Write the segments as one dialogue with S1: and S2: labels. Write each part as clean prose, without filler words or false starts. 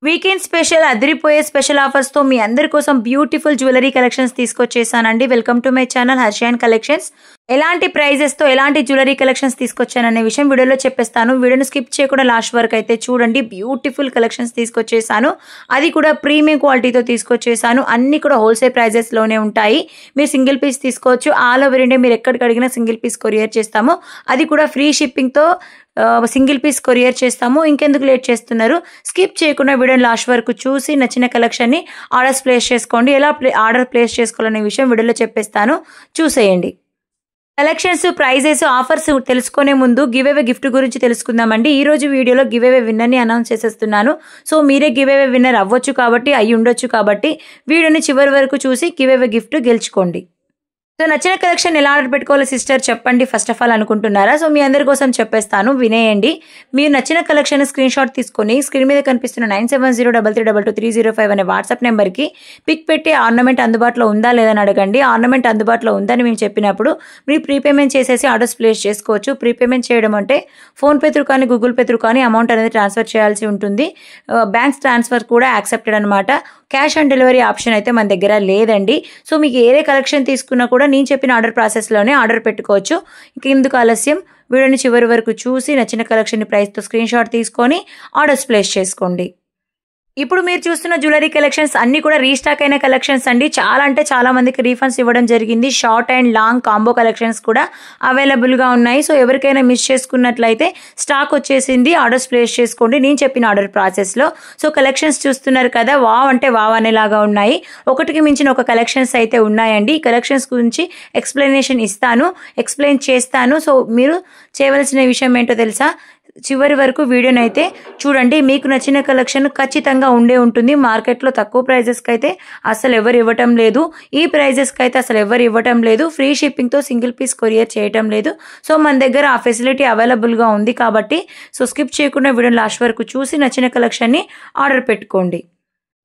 S1: Weekend special అదిరిపోయే special offers తో మీ అందరి కోసం బ్యూటిఫుల్ జ్యువెలరీ కలెక్షన్స్ తీసుకొచ్చేసానండి. Welcome to my channel Harshiyan collections. ఎలాంటి ప్రైజెస్ తో ఎలాంటి జ్యువెలరీ కలెక్షన్స్ తీసుకొచ్చాననే విషయం వీడియోలో చెప్పేస్తాను. వీడియోని స్కిప్ చేయకుండా లాస్ట్ వరకు అయితే చూడండి. బ్యూటిఫుల్ కలెక్షన్స్ తీసుకొచ్చేసాను, అది కూడా ప్రీమియం క్వాలిటీతో తీసుకొచ్చేసాను. అన్ని కూడా హోల్సేల్ ప్రైజెస్ లోనే ఉంటాయి. మీరు సింగిల్ పీస్ తీసుకోవచ్చు. ఆల్ ఓవర్ ఇండియా మీరు ఎక్కడికి అడిగినా సింగిల్ పీస్ కొరియర్ చేస్తాము, అది కూడా ఫ్రీ షిప్పింగ్ తో సింగిల్ పీస్ కొరియర్ చేస్తాము. ఇంకెందుకు లేట్ చేస్తున్నారు, స్కిప్ చేయకుండా వీడియోని లాస్ట్ వరకు చూసి నచ్చిన కలెక్షన్ని ఆర్డర్స్ ప్లేస్ చేసుకోండి. ఎలా ఆర్డర్ ప్లేస్ చేసుకోవాలనే విషయం వీడియోలో చెప్పేస్తాను, చూసేయండి. కలెక్షన్స్, ప్రైజెస్, ఆఫర్స్ తెలుసుకునే ముందు గివ్ అవే గిఫ్ట్ గురించి తెలుసుకుందామండి. ఈ రోజు వీడియోలో గివ్ అవే విన్నర్ని అనౌన్స్ చేసేస్తున్నాను. సో మీరే గివ్ అవే విన్నర్ అవ్వచ్చు కాబట్టి, అయ్యి ఉండొచ్చు కాబట్టి వీడియోని చివరి వరకు చూసి గివ్ అవే గిఫ్ట్ గెలుచుకోండి. సో నచ్చిన కలెక్షన్ ఎలా ఆర్డర్ పెట్టుకోవాలి సిస్టర్ చెప్పండి ఫస్ట్ ఆఫ్ ఆల్ అనుకుంటున్నారా? సో మీ అందరి కోసం చెప్పేస్తాను, వినేయండి. మీరు నచ్చిన కలెక్షన్ స్క్రీన్ షాట్ తీసుకొని స్క్రీన్ మీద కనిపిస్తున్న 9703322305 అనే వాట్సాప్ నెంబర్కి పిక్ పెట్టి ఆర్నమెంట్ అందుబాటులో ఉందా లేదని అడగండి. ఆర్నమెంట్ అందుబాటులో ఉందని మేము చెప్పినప్పుడు మీరు ప్రీపేమెంట్ చేసేసి ఆర్డర్స్ ప్లేస్ చేసుకోవచ్చు. ప్రీపేమెంట్ చేయడం అంటే ఫోన్పే త్రూ కానీ గూగుల్ పే త్రూ కానీ అమౌంట్ అనేది ట్రాన్స్ఫర్ చేయాల్సి ఉంటుంది. బ్యాంక్ ట్రాన్స్ఫర్ కూడా యాక్సెప్టెడ్ అనమాట. క్యాష్ ఆన్ డెలివరీ ఆప్షన్ అయితే మన దగ్గర లేదండి. సో మీకు ఏదే కలెక్షన్ తీసుకున్నా కూడా నేను చెప్పిన ఆర్డర్ ప్రాసెస్లోనే ఆర్డర్ పెట్టుకోవచ్చు. ఇంకెందుకు ఆలస్యం, వీడియోని చివరి వరకు చూసి నచ్చిన కలెక్షన్ ప్రైస్తో స్క్రీన్ షాట్ తీసుకొని ఆర్డర్స్ ప్లేస్ చేసుకోండి. ఇప్పుడు మీరు చూస్తున్న జ్యువెలరీ కలెక్షన్స్ అన్ని కూడా రీస్టాక్ అయిన కలెక్షన్స్ అండి. చాలా అంటే చాలా మందికి రీఫండ్స్ ఇవ్వడం జరిగింది. Short and long combo collections కూడా అవైలబుల్గా ఉన్నాయి. సో ఎవరికైనా మిస్ చేసుకున్నట్లయితే స్టాక్ వచ్చేసింది, ఆర్డర్స్ ప్లేస్ చేసుకోండి నేను చెప్పిన ఆర్డర్ ప్రాసెస్లో. సో కలెక్షన్స్ చూస్తున్నారు కదా, వావ్ అంటే వావ్ అనేలాగా ఉన్నాయి. ఒకటికి మించిన ఒక కలెక్షన్స్ అయితే ఉన్నాయండి. ఈ కలెక్షన్స్ గురించి ఎక్స్ప్లెయిన్ చేస్తాను. సో మీరు చేయవలసిన విషయం ఏంటో తెలుసా, చివరి వరకు వీడియోని అయితే చూడండి. మీకు నచ్చిన కలెక్షన్ ఖచ్చితంగా ఉంటుంది. మార్కెట్లో తక్కువ ప్రైజెస్కి అయితే అసలు ఎవరు ఇవ్వటం లేదు, ఈ ప్రైజెస్కి అయితే అసలు ఎవరు ఇవ్వటం లేదు. ఫ్రీ షిప్పింగ్తో సింగిల్ పీస్ కొరియర్ చేయటం లేదు. సో మన దగ్గర ఆ ఫెసిలిటీ అవైలబుల్గా ఉంది కాబట్టి సో స్కిప్ చేయకుండా వీడియోని లాస్ట్ వరకు చూసి నచ్చిన కలెక్షన్ని ఆర్డర్ పెట్టుకోండి.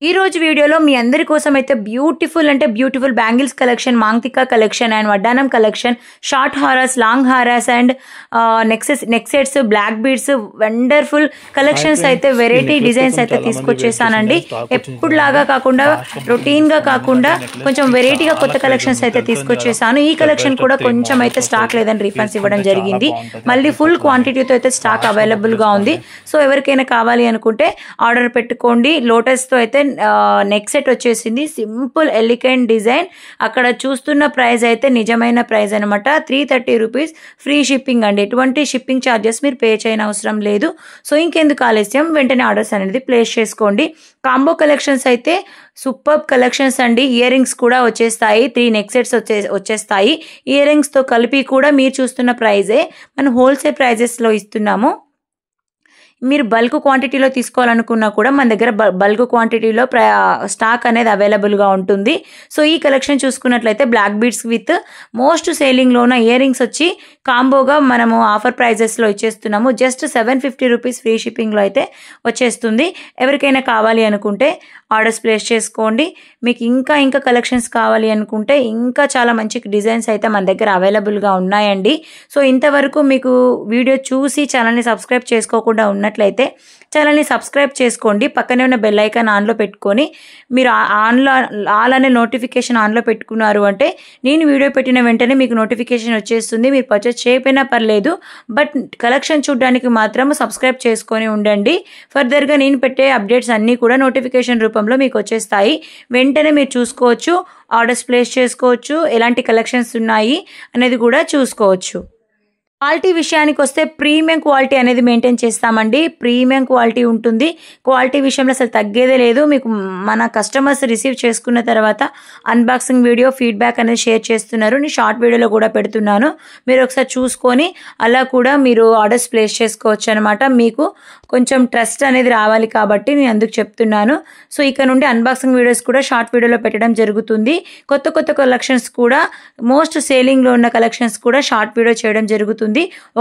S1: ఈ రోజు వీడియోలో మీ అందరి కోసం అయితే beautiful bangles collection, mangtika collection and vaddanam collection, short హారాస్, లాంగ్ హారాస్ and neck sets, black beads, wonderful collections అయితే వెరైటీ డిజైన్స్ అయితే తీసుకొచ్చేసానండి. ఎప్పుడులాగా కాకుండా, రొటీన్గా కాకుండా కొంచెం వెరైటీగా కొత్త కలెక్షన్స్ అయితే తీసుకొచ్చేసాను. ఈ కలెక్షన్ కూడా కొంచెం అయితే స్టాక్ లేదని రీఫండ్స్ ఇవ్వడం జరిగింది. మళ్ళీ ఫుల్ క్వాంటిటీతో అయితే స్టాక్ అవైలబుల్గా ఉంది. సో ఎవరికైనా కావాలి అనుకుంటే ఆర్డర్ పెట్టుకోండి. లోటస్తో అయితే నెక్ సెట్ వచ్చేసింది, సింపుల్ ఎలిగెంట్ డిజైన్. అక్కడ చూస్తున్న ప్రైస్ అయితే నిజమైన ప్రైస్ అనమాట, 330 రూపీస్. ఫ్రీ షిప్పింగ్ అండి, ఎటువంటి షిప్పింగ్ ఛార్జెస్ మీరు పే చేయని అవసరం లేదు. సో ఇంకెందుకు ఆలస్యం, వెంటనే ఆర్డర్స్ అనేది ప్లేస్ చేసుకోండి. కాంబో కలెక్షన్స్ అయితే సూపర్ కలెక్షన్స్ అండి. ఇయర్ రింగ్స్ కూడా వచ్చేస్తాయి, 3 నెక్ సెట్స్ వచ్చేస్తాయి. ఇయర్ రింగ్స్తో కలిపి కూడా మీరు చూస్తున్న ప్రైజే మనం హోల్సేల్ ప్రైజెస్లో ఇస్తున్నాము. మీరు బల్క్ క్వాంటిటీలో తీసుకోవాలనుకున్నా కూడా మన దగ్గర బల్క్ క్వాంటిటీలో స్టాక్ అనేది అవైలబుల్గా ఉంటుంది. సో ఈ కలెక్షన్ చూసుకున్నట్లయితే బ్లాక్ బీడ్స్ విత్ మోస్ట్ సేలింగ్లో ఉన్న ఇయర్ రింగ్స్ వచ్చి కాంబోగా మనము ఆఫర్ ప్రైజెస్లో ఇచ్చేస్తున్నాము. జస్ట్ 750 రూపీస్ ఫ్రీ షిప్పింగ్లో అయితే వచ్చేస్తుంది. ఎవరికైనా కావాలి అనుకుంటే ఆర్డర్స్ ప్లేస్ చేసుకోండి. మీకు ఇంకా కలెక్షన్స్ కావాలి అనుకుంటే ఇంకా చాలా మంచి డిజైన్స్ అయితే మన దగ్గర అవైలబుల్గా ఉన్నాయండి. సో ఇంతవరకు మీకు వీడియో చూసి ఛానల్ని సబ్స్క్రైబ్ చేసుకోకుండా ఉన్నట్లయితే ఛానల్ని సబ్స్క్రైబ్ చేసుకోండి. పక్కనే ఉన్న బెల్ ఐకాన్ ఆన్లో పెట్టుకొని మీరు ఆల్ అనే నోటిఫికేషన్ ఆన్లో పెట్టుకున్నారు అంటే నేను వీడియో పెట్టిన వెంటనే మీకు నోటిఫికేషన్ వచ్చేస్తుంది. మీరు పర్చేస్ చేయకపోయినా పర్లేదు, బట్ కలెక్షన్ చూడడానికి మాత్రం సబ్స్క్రైబ్ చేసుకొని ఉండండి. ఫర్దర్గా నేను పెట్టే అప్డేట్స్ అన్నీ కూడా నోటిఫికేషన్ రూపంలో మీకు వచ్చేస్తాయి. వెంటనే మీరు చూసుకోవచ్చు, ఆర్డర్స్ ప్లేస్ చేసుకోవచ్చు, ఎలాంటి కలెక్షన్స్ ఉన్నాయి అనేది కూడా చూసుకోవచ్చు. క్వాలిటీ విషయానికి వస్తే ప్రీమియం క్వాలిటీ అనేది మెయింటైన్ చేస్తామండి. ప్రీమియం క్వాలిటీ ఉంటుంది. క్వాలిటీ విషయంలో అసలు తగ్గేదే లేదు. మీకు మన కస్టమర్స్ రిసీవ్ చేసుకున్న తర్వాత అన్బాక్సింగ్ వీడియో, ఫీడ్బ్యాక్ అనేది షేర్ చేస్తున్నారు. నేను షార్ట్ వీడియోలో కూడా పెడుతున్నాను, మీరు ఒకసారి చూసుకొని అలా కూడా మీరు ఆర్డర్స్ ప్లేస్ చేసుకోవచ్చు అనమాట. మీకు కొంచెం ట్రస్ట్ అనేది రావాలి కాబట్టి నేను అందుకు చెప్తున్నాను. సో ఇక నుండి అన్బాక్సింగ్ వీడియోస్ కూడా షార్ట్ వీడియోలో పెట్టడం జరుగుతుంది. కొత్త కలెక్షన్స్ కూడా, మోస్ట్ సేలింగ్లో ఉన్న కలెక్షన్స్ కూడా షార్ట్ వీడియో చేయడం జరుగుతుంది.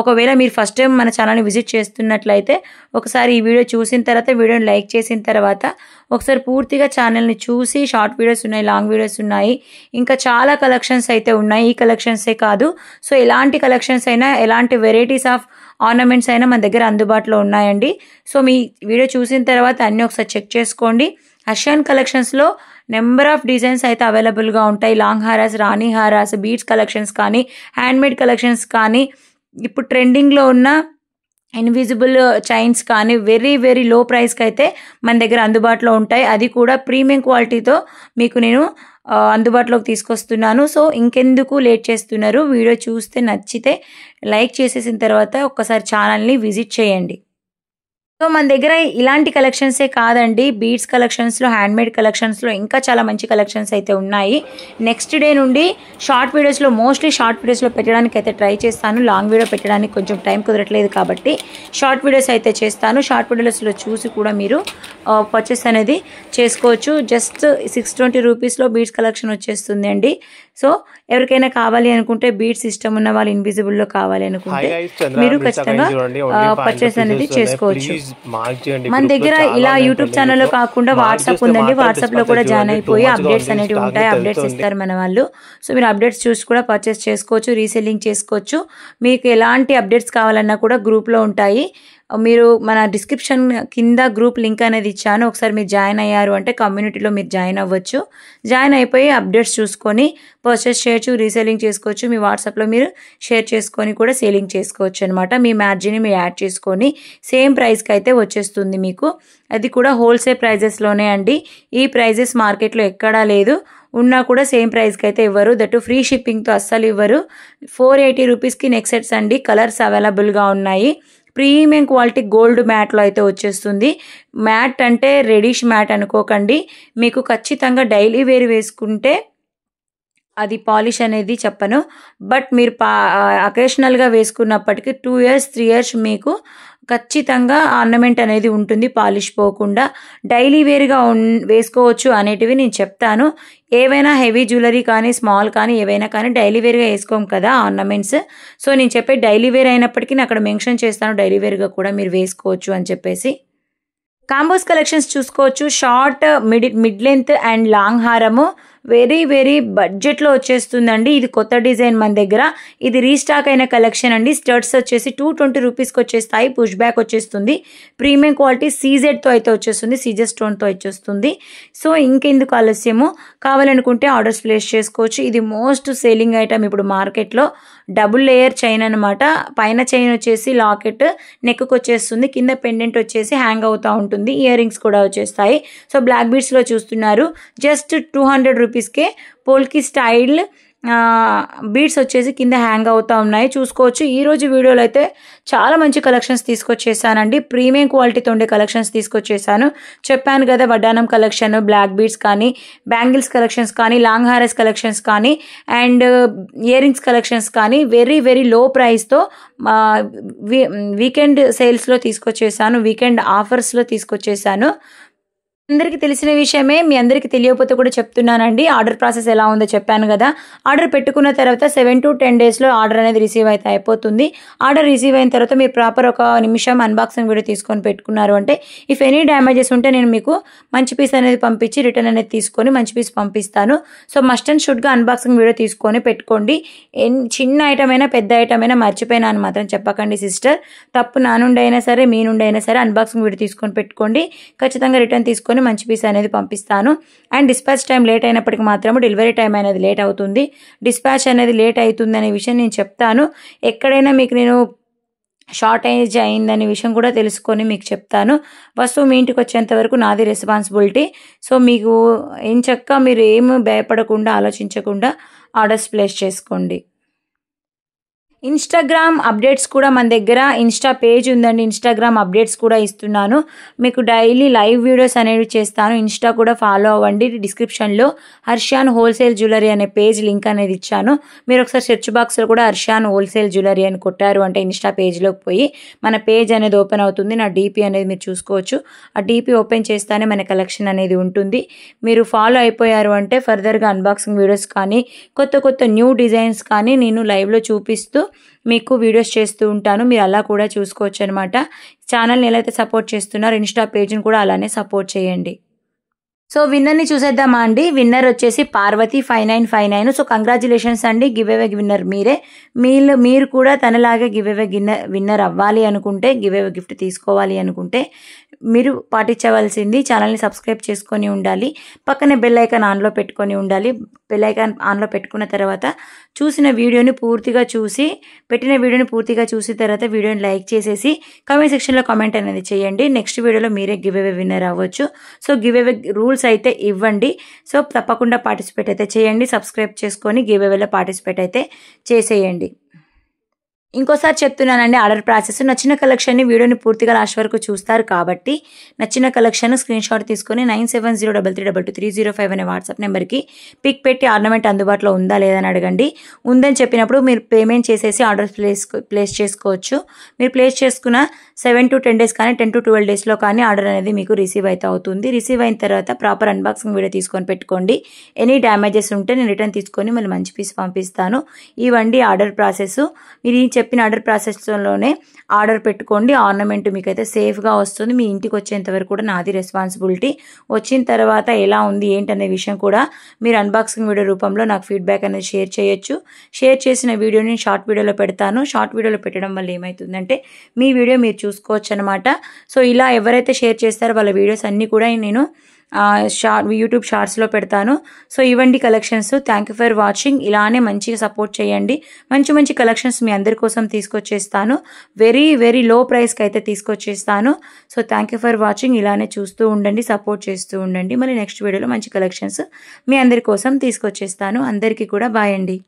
S1: ఒకవేళ మీరు ఫస్ట్ టైం మన ఛానల్ని విజిట్ చేస్తున్నట్లయితే ఒకసారి ఈ వీడియో చూసిన తర్వాత, వీడియోని లైక్ చేసిన తర్వాత ఒకసారి పూర్తిగా ఛానల్ని చూసి, షార్ట్ వీడియోస్ ఉన్నాయి, లాంగ్ వీడియోస్ ఉన్నాయి, ఇంకా చాలా కలెక్షన్స్ అయితే ఉన్నాయి. ఈ కలెక్షన్సే కాదు, సో ఎలాంటి కలెక్షన్స్ అయినా, ఎలాంటి వెరైటీస్ ఆఫ్ ఆర్నమెంట్స్ అయినా మన దగ్గర అందుబాటులో ఉన్నాయండి. సో మీ వీడియో చూసిన తర్వాత అన్నీ ఒకసారి చెక్ చేసుకోండి. హర్షాన్ కలెక్షన్స్లో నెంబర్ ఆఫ్ డిజైన్స్ అయితే అవైలబుల్గా ఉంటాయి. లాంగ్ హారాస్, రాణి హారాస్, బీడ్స్ కలెక్షన్స్ కానీ, హ్యాండ్మేడ్ కలెక్షన్స్ కానీ, ఇప్పుడు ట్రెండింగ్లో ఉన్న ఇన్విజిబుల్ చైన్స్ కానీ వెరీ వెరీ లో ప్రైస్కి అయితే మన దగ్గర అందుబాటులో ఉంటాయి. అది కూడా ప్రీమియం క్వాలిటీతో మీకు నేను అందుబాటులోకి తీసుకొస్తున్నాను. సో ఇంకెందుకు లేట్ చేస్తున్నారు, వీడియో చూస్తే నచ్చితే లైక్ చేసేసిన తర్వాత ఒక్కసారి ఛానల్ని విజిట్ చేయండి. సో మన దగ్గర ఇలాంటి కలెక్షన్సే కాదండి, బీడ్స్ కలెక్షన్స్లో, హ్యాండ్మేడ్ కలెక్షన్స్లో ఇంకా చాలా మంచి కలెక్షన్స్ అయితే ఉన్నాయి. నెక్స్ట్ డే నుండి షార్ట్ వీడియోస్లో, మోస్ట్లీ షార్ట్ వీడియోస్లో పెట్టడానికి అయితే ట్రై చేస్తాను. లాంగ్ వీడియో పెట్టడానికి కొంచెం టైం కుదరట్లేదు కాబట్టి షార్ట్ వీడియోస్ అయితే చేస్తాను. షార్ట్ వీడియోస్లో చూసి కూడా మీరు పర్చేస్ అనేది చేసుకోవచ్చు. జస్ట్ 620 రూపీస్లో బీడ్స్ కలెక్షన్ వచ్చేస్తుంది అండి. సో ఎవరికైనా కావాలి అనుకుంటే, బీడ్స్ ఇష్టం ఉన్న వాళ్ళు, ఇన్విజిబుల్లో కావాలి అనుకుంటే మీరు ఖచ్చితంగా పర్చేస్ అనేది చేసుకోవచ్చు. మన దగ్గర ఇలా యూట్యూబ్ ఛానల్లో కాకుండా వాట్సాప్ ఉందండి. వాట్సాప్లో కూడా జాయిన్ అయిపోయి అప్డేట్స్ అనేవి ఉంటాయి, అప్డేట్స్ ఇస్తారు మన వాళ్ళు. సో మీరు అప్డేట్స్ చూసి కూడా పర్చేస్ చేసుకోవచ్చు, రీసెల్లింగ్ చేసుకోవచ్చు. మీకు ఎలాంటి అప్డేట్స్ కావాలన్నా కూడా గ్రూప్లో ఉంటాయి. మీరు మన డిస్క్రిప్షన్ కింద గ్రూప్ లింక్ అనేది ఇచ్చాను, ఒకసారి మీరు జాయిన్ అయ్యారు అంటే కమ్యూనిటీలో మీరు జాయిన్ అవ్వచ్చు. జాయిన్ అయిపోయి అప్డేట్స్ చూసుకొని పర్చేస్ చేయొచ్చు, రీసేలింగ్ చేసుకోవచ్చు. మీ వాట్సాప్లో మీరు షేర్ చేసుకొని కూడా సేలింగ్ చేసుకోవచ్చు అనమాట. మీ మ్యార్జిన్ని మీరు యాడ్ చేసుకొని సేమ్ ప్రైస్కి అయితే వచ్చేస్తుంది మీకు. అది కూడా హోల్సేల్ ప్రైజెస్లోనే అండి. ఈ ప్రైజెస్ మార్కెట్లో ఎక్కడా లేదు, ఉన్నా కూడా సేమ్ ప్రైస్కి అయితే ఇవ్వరు. దట్టు ఫ్రీ షిప్పింగ్తో అస్సలు ఇవ్వరు. 480 రూపీస్కి నెక్ సెట్స్ అండి. కలర్స్ అవైలబుల్గా ఉన్నాయి. ప్రీమియం క్వాలిటీ గోల్డ్ మ్యాట్లో అయితే వచ్చేస్తుంది. మ్యాట్ అంటే రెడిష్ మ్యాట్ అనుకోకండి, మీకు ఖచ్చితంగా డైలీ వేర్ వేసుకుంటే అది పాలిష్ అనేది చెప్పను, బట్ మీరు అకేషనల్గా వేసుకున్నప్పటికీ 2 years 3 years మీకు ఖచ్చితంగా ఆర్నమెంట్ అనేది ఉంటుంది, పాలిష్ పోకుండా. డైలీ వేర్గా వేసుకోవచ్చు అనేటివి నేను చెప్తాను. ఏవైనా హెవీ జ్యువెలరీ కానీ, స్మాల్ కానీ, ఏవైనా కానీ డైలీ వేర్గా వేసుకోము కదా ఆర్నమెంట్స్. సో నేను చెప్పే డైలీ వేర్ అయినప్పటికీ నేను అక్కడ మెన్షన్ చేస్తాను, డైలీ వేర్గా కూడా మీరు వేసుకోవచ్చు అని చెప్పేసి. కాంబోస్ కలెక్షన్స్ చూసుకోవచ్చు. Short, mid length and long హారము వెరీ వెరీ బడ్జెట్లో వచ్చేస్తుందండి. ఇది కొత్త డిజైన్ మన దగ్గర, ఇది రీస్టాక్ అయిన కలెక్షన్ అండి. స్టర్ట్స్ వచ్చేసి 220 రూపీస్కి వచ్చేస్తాయి. పుష్ బ్యాక్ వచ్చేస్తుంది. ప్రీమియం క్వాలిటీ సీజెడ్తో అయితే వచ్చేస్తుంది, సీజెడ్ స్టోన్తో వచ్చేస్తుంది. సో ఇంకెందుకు ఆలస్యము, కావాలనుకుంటే ఆర్డర్స్ ప్లేస్ చేసుకోవచ్చు. ఇది మోస్ట్ సేలింగ్ ఐటమ్ ఇప్పుడు మార్కెట్లో. డబుల్ లేయర్ చైన్ అనమాట. పైన చైన్ వచ్చేసి లాకెట్ నెక్కు వచ్చేస్తుంది, కింద పెండెంట్ వచ్చేసి హ్యాంగ్ అవుతూ ఉంటుంది. ఇయర్ రింగ్స్ కూడా వచ్చేస్తాయి. సో బ్లాక్ బీడ్స్లో చూస్తున్నారు, జస్ట్ 200 రూపీస్కే పోల్కి స్టైల్ బీడ్స్ వచ్చేసి కింద హ్యాంగ్ అవుతూ ఉన్నాయి, చూసుకోవచ్చు. ఈరోజు వీడియోలో అయితే చాలా మంచి కలెక్షన్స్ తీసుకొచ్చేసానండి. ప్రీమియం క్వాలిటీతో ఉండే కలెక్షన్స్ తీసుకొచ్చేసాను. చెప్పాను కదా, వడ్డానం కలెక్షన్, బ్లాక్ బీడ్స్ కానీ, బ్యాంగిల్స్ కలెక్షన్స్ కానీ, లాంగ్ హారెస్ కలెక్షన్స్ కానీ, అండ్ ఇయర్ రింగ్స్ కలెక్షన్స్ కానీ వెరీ వెరీ లో ప్రైస్తో వీకెండ్ సేల్స్లో తీసుకొచ్చేసాను, వీకెండ్ ఆఫర్స్లో తీసుకొచ్చేసాను. అందరికీ తెలిసిన విషయమే, మీ అందరికీ తెలియకపోతే కూడా చెప్తున్నానండి. ఆర్డర్ ప్రాసెస్ ఎలా ఉందో చెప్పాను కదా. ఆర్డర్ పెట్టుకున్న తర్వాత 7 to 10 daysలో ఆర్డర్ అనేది రిసీవ్ అయితే అయిపోతుంది. ఆర్డర్ రిసీవ్ అయిన తర్వాత మీరు ప్రాపర్ 1 నిమిషం అన్బాక్సింగ్ వీడియో తీసుకొని పెట్టుకున్నారు అంటే, ఇఫ్ ఎనీ డ్యామేజెస్ ఉంటే నేను మీకు మంచి పీస్ అనేది పంపించి రిటర్న్ అనేది తీసుకొని మంచి పీస్ పంపిస్తాను. సో మస్ట్ అండ్ షుడ్గా అన్బాక్సింగ్ వీడియో తీసుకొని పెట్టుకోండి. చిన్న ఐటమ్ అయినా పెద్ద ఐటమ్ అయినా మర్చిపోయినా అని మాత్రం చెప్పకండి సిస్టర్. తప్పు నా నుండి అయినా సరే, మీ నుండి అయినా సరే అన్బాక్సింగ్ వీడియో తీసుకొని పెట్టుకోండి. ఖచ్చితంగా రిటర్న్ తీసుకొని మంచి పీస్ అనేది పంపిస్తాను. అండ్ డిస్పాచ్ టైం లేట్ అయినప్పటికీ మాత్రం డెలివరీ టైం అనేది లేట్ అవుతుంది. డిస్పాచ్ అనేది లేట్ అవుతుంది అనే విషయం నేను చెప్తాను. ఎక్కడైనా మీకు నేను షార్టేజ్ అయిందనే విషయం కూడా తెలుసుకొని మీకు చెప్తాను. వస్తువు మీ ఇంటికి వచ్చేంత వరకు నాది రెస్పాన్సిబిలిటీ. సో మీకు ఎంచక్కా మీరు ఏమి భయపడకుండా, ఆలోచించకుండా ఆర్డర్స్ ప్లేస్ చేసుకోండి. ఇన్స్టాగ్రామ్ అప్డేట్స్ కూడా మన దగ్గర ఇన్స్టా పేజ్ ఉందండి. ఇన్స్టాగ్రామ్ అప్డేట్స్ కూడా ఇస్తున్నాను. మీకు డైలీ లైవ్ వీడియోస్ అనేవి చేస్తాను. ఇన్స్టా కూడా ఫాలో అవ్వండి. డిస్క్రిప్షన్లో హర్షాన్ హోల్సేల్ జ్యువెలరీ అనే పేజ్ లింక్ అనేది ఇచ్చాను. మీరు ఒకసారి సెర్చ్ బాక్స్లో కూడా హర్షాన్ హోల్సేల్ జ్యువెలరీ అని కొట్టారు అంటే ఇన్స్టా పేజ్లోకి పోయి మన పేజ్ అనేది ఓపెన్ అవుతుంది. నా డీపీ అనేది మీరు చూసుకోవచ్చు. ఆ డీపీ ఓపెన్ చేస్తానే మన కలెక్షన్ అనేది ఉంటుంది. మీరు ఫాలో అయిపోయారు అంటే ఫర్దర్గా అన్బాక్సింగ్ వీడియోస్ కానీ, కొత్త కొత్త న్యూ డిజైన్స్ కానీ నేను లైవ్లో చూపిస్తూ మీకు వీడియోస్ చేస్తూ ఉంటాను. మీరు అలా కూడా చూసుకోవచ్చు అనమాట. ఛానల్ని ఎలా అయితే సపోర్ట్ చేస్తున్నారో ఇన్స్టా పేజ్ని కూడా అలానే సపోర్ట్ చేయండి. సో విన్నర్ని చూసేద్దామా అండి. విన్నర్ వచ్చేసి పార్వతి 5959. సో కంగ్రాచులేషన్స్ అండి, గివ్ అవే విన్నర్ మీరే. మీరు కూడా తనలాగే గివ్ అవే విన్నర్ అవ్వాలి అనుకుంటే, గివ్ అవే గిఫ్ట్ తీసుకోవాలి అనుకుంటే మీరు పాటించవలసింది ఛానల్ని సబ్స్క్రైబ్ చేసుకొని ఉండాలి, పక్కనే బెల్ ఐకాన్ ఆన్లో పెట్టుకొని ఉండాలి. బెల్ ఐకాన్ ఆన్లో పెట్టుకున్న తర్వాత చూసిన వీడియోని పూర్తిగా చూసి, పెట్టిన వీడియోని పూర్తిగా చూసిన తర్వాత వీడియోని లైక్ చేసేసి కామెంట్ సెక్షన్లో కామెంట్ అనేది చేయండి. నెక్స్ట్ వీడియోలో మీరే గివ్ అవే విన్నర్ అవ్వచ్చు. సో గివ్ అవే రూల్స్ అయితే ఇవ్వండి. సో తప్పకుండా పార్టిసిపేట్ అయితే చేయండి. సబ్స్క్రైబ్ చేసుకొని గివ్ అవేలో పార్టిసిపేట్ అయితే చేసేయండి. ఇంకోసారి చెప్తున్నానండి, ఆర్డర్ ప్రాసెస్. నచ్చిన కలెక్షన్ని వీడియోని పూర్తిగా లాస్ట్ వరకు చూస్తారు కాబట్టి నచ్చిన కలెక్షన్ స్క్రీన్ షాట్ తీసుకొని 9703322305 అనే వాట్సాప్ నెంబర్కి పిక్ పెట్టి ఆర్నమెంట్ అందుబాటులో ఉందా లేదని అడగండి. ఉందని చెప్పినప్పుడు మీరు పేమెంట్ చేసేసి ఆర్డర్ ప్లేస్ చేసుకోవచ్చు. మీరు ప్లేస్ చేసుకున్న 7 to 10 days కానీ 10 to 12 daysలో కానీ ఆర్డర్ అనేది మీకు రిసీవ్ అయితే అవుతుంది. రిసీవ్ అయిన తర్వాత ప్రాపర్ అన్బాక్సింగ్ వీడియో తీసుకొని పెట్టుకోండి. ఎనీ డ్యామేజెస్ ఉంటే నేను రిటర్న్ తీసుకొని మళ్ళీ మంచి పీస్ పంపిస్తాను. ఇవండి ఆర్డర్ ప్రాసెస్. మీరు చెప్పిన ఆర్డర్ ప్రాసెస్లోనే ఆర్డర్ పెట్టుకోండి. ఆర్నమెంట్ మీకైతే సేఫ్గా వస్తుంది. మీ ఇంటికి వచ్చేంత వరకు కూడా నాది రెస్పాన్సిబిలిటీ. వచ్చిన తర్వాత ఎలా ఉంది ఏంటి అనే విషయం కూడా మీరు అన్బాక్సింగ్ వీడియో రూపంలో నాకు ఫీడ్బ్యాక్ అనేది షేర్ చేయొచ్చు. షేర్ చేసిన వీడియోని షార్ట్ వీడియోలో పెడతాను. షార్ట్ వీడియోలో పెట్టడం వల్ల ఏమవుతుందంటే మీ వీడియో మీరు చూసుకోవచ్చు అనమాట. సో ఇలా ఎవరైతే షేర్ చేస్తారో వాళ్ళ వీడియోస్ అన్నీ కూడా నేను యూట్యూబ్ షార్ట్స్లో పెడతాను. సో ఇవండి collections. Thank you for watching. ఇలానే మంచిగా సపోర్ట్ చేయండి. మంచి కలెక్షన్స్ మీ అందరి కోసం తీసుకొచ్చేస్తాను. వెరీ లో ప్రైస్కి అయితే తీసుకొచ్చేస్తాను. So thank you for watching. ఇలానే చూస్తూ ఉండండి, సపోర్ట్ చేస్తూ ఉండండి. మళ్ళీ నెక్స్ట్ వీడియోలో మంచి కలెక్షన్స్ మీ అందరి కోసం తీసుకొచ్చేస్తాను. అందరికీ కూడా బాయ్ అండి.